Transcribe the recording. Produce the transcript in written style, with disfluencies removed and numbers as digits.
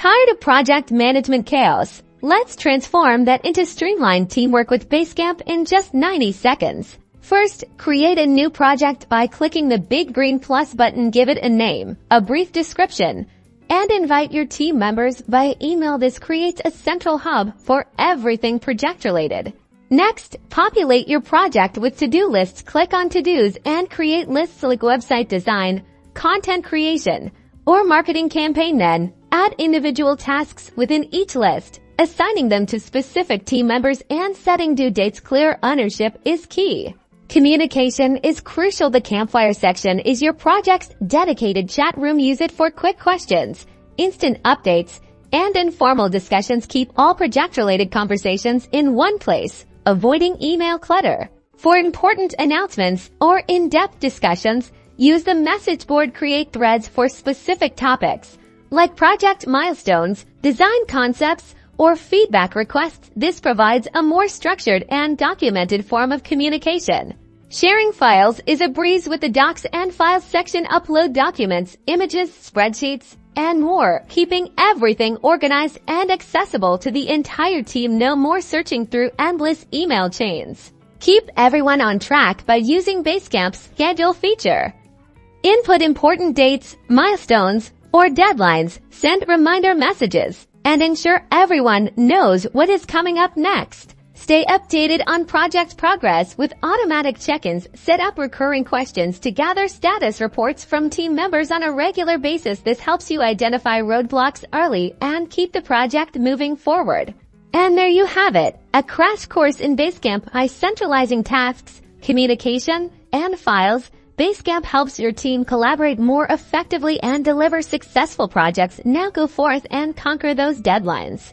Tired of project management chaos? Let's transform that into streamlined teamwork with Basecamp in just 90 seconds. First, create a new project by clicking the big green plus button, give it a name, a brief description, and invite your team members via email. This creates a central hub for everything project-related. Next, populate your project with to-do lists. Click on to-dos and create lists like website design, content creation, or marketing campaign. Then, add individual tasks within each list, assigning them to specific team members and setting due dates. Clear ownership is key. Communication is crucial. The Campfire section is your project's dedicated chat room. Use it for quick questions, instant updates, and informal discussions. Keep all project-related conversations in one place, avoiding email clutter. For important announcements or in-depth discussions, use the message board. Create threads for specific topics, like project milestones, design concepts, or feedback requests. This provides a more structured and documented form of communication. Sharing files is a breeze with the Docs and Files section. Upload documents, images, spreadsheets, and more, keeping everything organized and accessible to the entire team. No more searching through endless email chains. Keep everyone on track by using Basecamp's schedule feature. Input important dates, milestones, or deadlines, send reminder messages, and ensure everyone knows what is coming up next. Stay updated on project progress with automatic check-ins. Set up recurring questions to gather status reports from team members on a regular basis. This helps you identify roadblocks early and keep the project moving forward. And there you have it, a crash course in Basecamp. By centralizing tasks, communication, and files, Basecamp helps your team collaborate more effectively and deliver successful projects. Now go forth and conquer those deadlines.